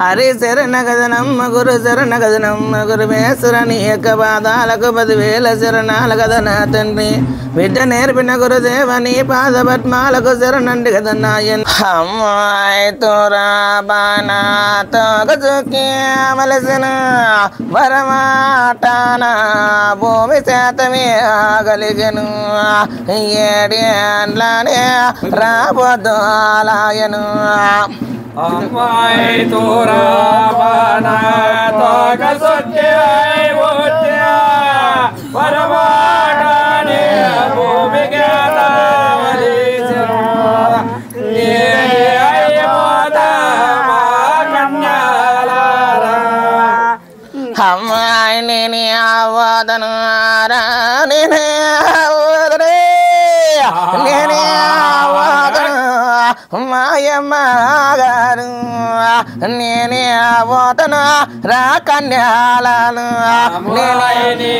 హరి శరణ గదనమ్మ గురు శరణ గదనమ్మ గురు మేశ్వరని యొక్క పాదాలకు 10,000 శరణాల గదన తండ్రి విద్య నేర్పిన గురుదేవని పాద పద్మాలకు శరణండి గదనాయన్ అమ్మాయి తోరా బానా తోగజుకేమలసిన వరమాటాన భూమి శాతమే ఆగలిగను ఏడి అండ్లానే రాబోదాలయను అమ్మాయి తోరా బానా తోగజుకేమలసిన వరమాటానే భూమి శాతమే అమ్మాయి నేనే ఆవాదను నేనే ఆవాదనే నేనే ఆవాదను మాయమ్మ గారు నేనే ఆవాదను రా కన్యాలను నేనే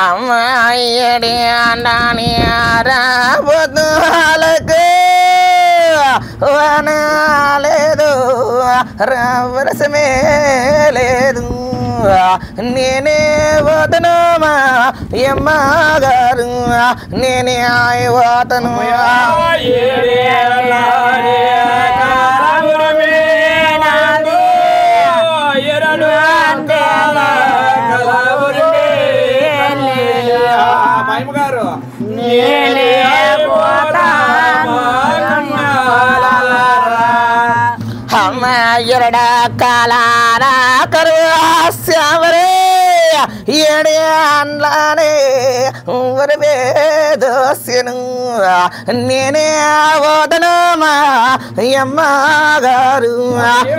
అమ్మాయిడి అండాని రాబోతులకు వనాలేదు రవరసమే లేదు నేనే పోతను మా అమ్మ గారు నేనే పోతను అమ్మాయిడ కాలారా కరువాస్యావరే ఏడే అండ్లానే వరవే దోస్యను నేనే పోతను మా అమ్మ గారు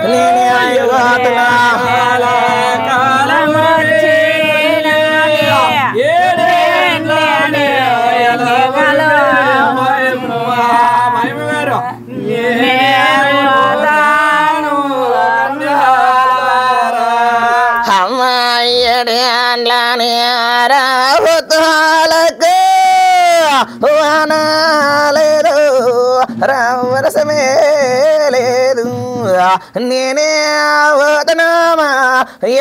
నేనే పోతను అమ్మాయిని రాబోతాలకు వనాలేదు రవరసమే లేదు నేనే పోతను మా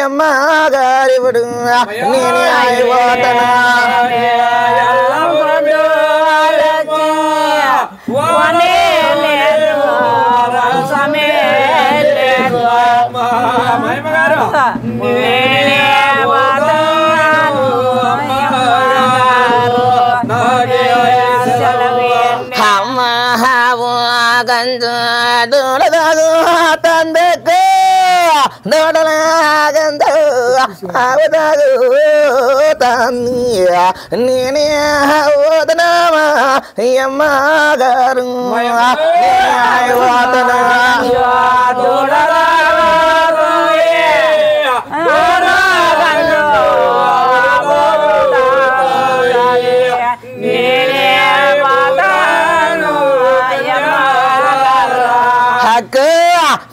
అమ్మ గారివుడు నేనే పోతను గంజు దూడదాగు తందకు దూడలాగందు ఆవుదాగు తన్ని నేనే పోతనమా అమ్మ గారు పోతనా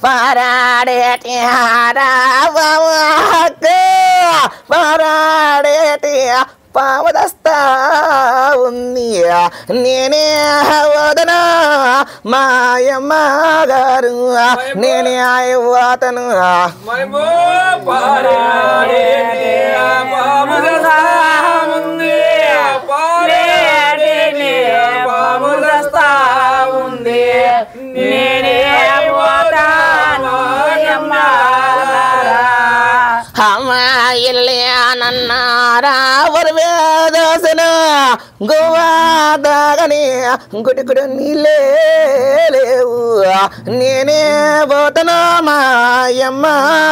పరాడేటి హరావకు పరాడేటి పావదస్తా ఉంది నేనే వదనా మాయమ్మ గారు నేనే పోతను అమ్మాయిల్లేనన్నారా వరవేదోసన గోవాదాగని గుడి గుడి నీళ్ళే లేవు నేనే పోతను మా అమ్మ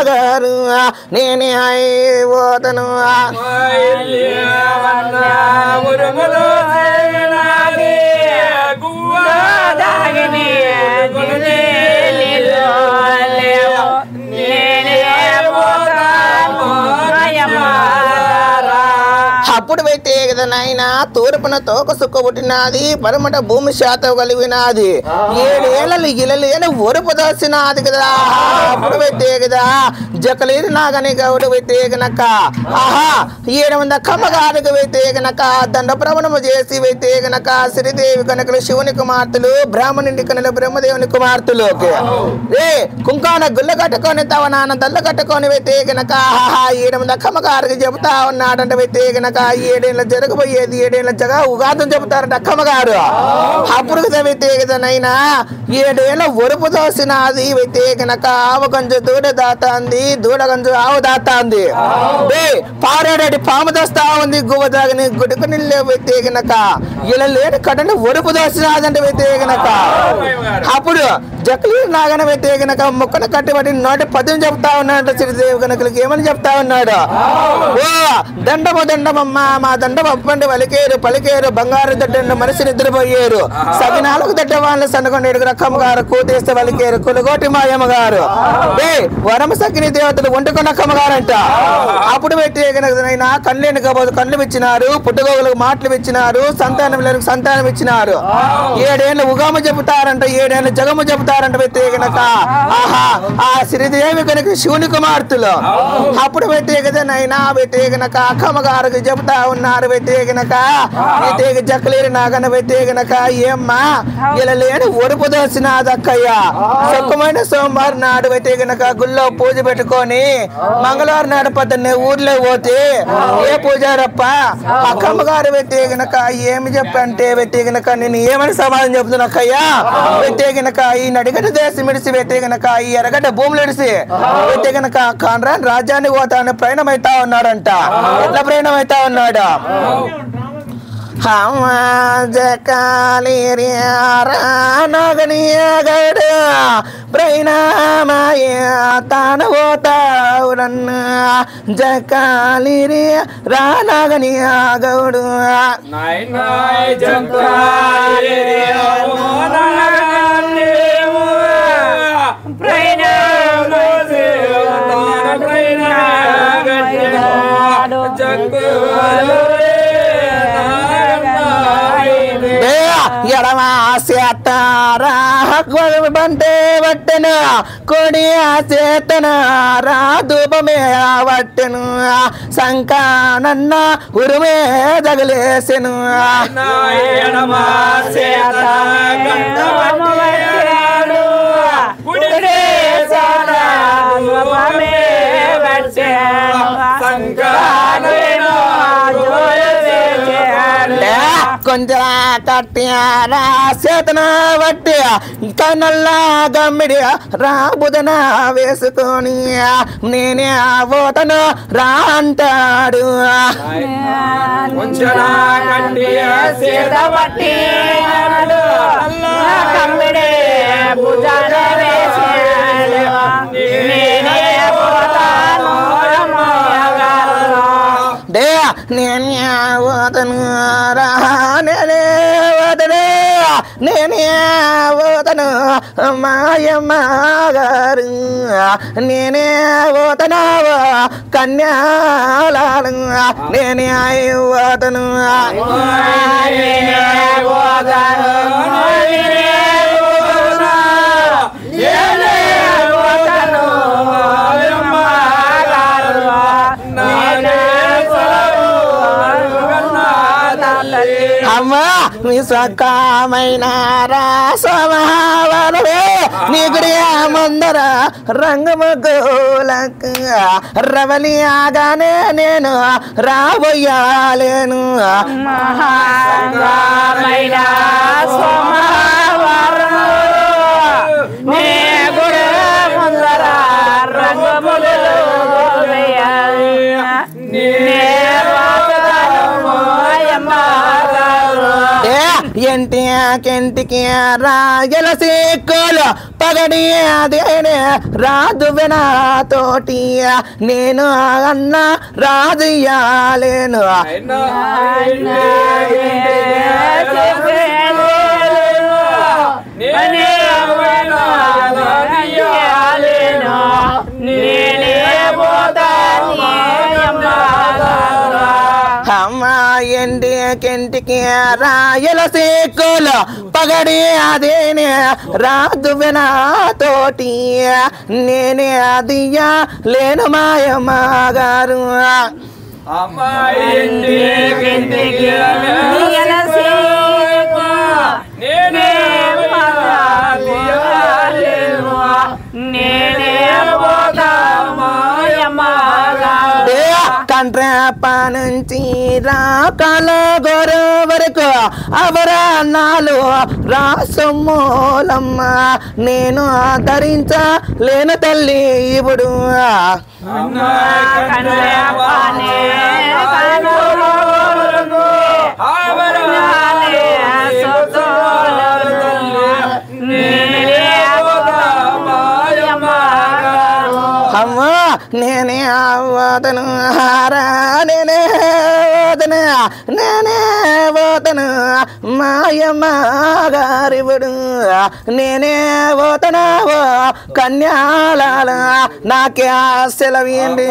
గారు నేనే పోతను అప్పుడు పెట్టే కదా నాయన తూర్పున తోక సుక్క పుట్టినది పరమట భూమి శాతం కలిగినది 7 ఏళ్ళలు ఇలలేని ఒరుపు దోసినది కదా అప్పుడు పెట్టే కదా జకలేరు నాగని గౌడు పెట్టే గనక ఆహా 700 కమ్మగారికి పెట్టే గనక దండ ప్రవణము చేసి పెట్టే గనక శ్రీదేవి కనుకలు శివుని కుమార్తెలు బ్రాహ్మణుడి కనులు బ్రహ్మదేవుని కుమార్తెలు ఏ కుంకాన గుల్ల కట్టుకొని తవ నాన్న దల్ల కట్టుకొని పెట్టే గనక ఆహా 700 కమ్మగారికి చెబుతా ఉన్నాడంట పెట్టే గనక 7 ఏళ్ళ జరగబోయేది 7 ఏళ్ళ జగ ఉగాదం చెబుతారంట అక్కమ్మగారు అప్పుడు పెట్టే కదా నైనా 7 ఏళ్ళ ఒరుపు దోసినది పెట్టే గనక ఆవు గంజు దూడ దాతాంది దూడ గంజు ఆవు దాతాంది పారేడాడి పాము దోస్తా ఉంది గువ్వ దాగని గుడుకు నిల్లే పెట్టే గనక ఇలా లేని కట్టని ఒరుపు దోసినదంటే పెట్టే గనక అప్పుడు జకలీరు నాగన పెట్టే గనక ముక్కను కట్టిబడి నోటి పద్యం చెప్తా ఉన్నాడు శ్రీదేవి కనుకలకి ఏమని చెప్తా ఉన్నాడు ఓ దండము దండమమ్మ మా దండం అప్పండి వలికేరు పలికేరు బంగారు దడ్డండు మనిషి నిద్రపోయేరు సగినాలకు దడ్డ వాళ్ళు సన్నగొండేడు రకమ్మ గారు కూతేస్తే వలికేరు కులగోటి మాయమ్మ గారు వరమ సగిని దేవతలు వండుకున్నక్కమ్మ గారంట అప్పుడు పెట్టే గనకనైనా కళ్ళేని కాబోదు కళ్ళు ఇచ్చినారు పుట్టుగోగులకు మాటలు ఇచ్చినారు సంతానం సంతానం ఇచ్చినారు 7 ఏళ్ళు ఉగాము చెబుతారంట 7 ఏళ్ళు జగము చెబుతారంట పెట్టే గనక ఆహా ఆ శ్రీదేవి కనుక శివుని కుమార్తెలు అప్పుడు పెట్టే కదా నైనా పెట్టే గనక అక్కమ్మ గారికి చెబుతా ఉన్నారు పెట్టే గనక జక్కలేరు నాగన పెట్టే గనక ఏమ్మా ఇలా లేని ఒడుపు దోసినదక్కయ్య సుఖమైన సోమవారం నాడు పెట్టే గనక గుళ్ళో పూజ పెట్టుకొని మంగళవారం నాడు పొద్దున్నే ఊర్లో పోతే ఏ పూజారప్ప అక్కమ్మ గారు పెట్టే గనక ఏమి చెప్పంటే పెట్టే గనక నేను ఏమని సమాధానం చెప్తున్నాక్కయ్యా పెట్టే గనక ఈ నడిగడ్డ దేశం ఇడిసి పెట్టే గనక ఈ ఎరగడ్డ భూములు ఇడిసి పెట్టే గనక కాన్రాన్ రాజ్యాన్ని పోతాను ప్రయాణమైతా ఉన్నాడంట ఎట్లా ప్రయాణమైతా ఉన్నాడు నగనియగడు ప్రయాణమయ తాను పోతావురన్న జకాలిరి రానగనియ గౌడు ఎడమా చేతారా బంటే పట్టెను కొడి చేతను రా ధూపమే పట్టెను సంకానన్న ఉరుమే తగిలేసెను కొంచెం కట్టారా చేతన బట్టి కన్నల్లా గమ్మిడి రా బుధన వేసుకొని నేనే పోతను రా అంటాడు నేనే పోతను రా నేనే పోతను నేనే పోతను మాయమ్మ గారు నేనే పోతను కన్యాలను నేనే పోతను అమ్మా నీ సకామైన రాసమావరవే నీ గుడి ముందర రంగముగోలకు రవలి ఆగానే నేను రాబోయాలేను ఎంటికి రాగల సిక్కులు పగడి అదేనే రాదు వినా తోటి నేను అన్న రాజుయాలేను అమ్మా ఎంటికి రాయల సేకులు పగడి అదేనే రాదు తోటి నేనే అదియా లేను మాయమ్మ గారు కంట్రాప నుంచి రాకాల గోర వరకు అవరానాలు రాసమ్మోలమ్మ నేను ఆదరించలేను తల్లి ఇప్పుడు అమ్మా నేనే పోతను హారా నేనే పోతను మాయమ్మ గారివుడు నేనే పోతనావో కన్యాల నాకే సెలవిండి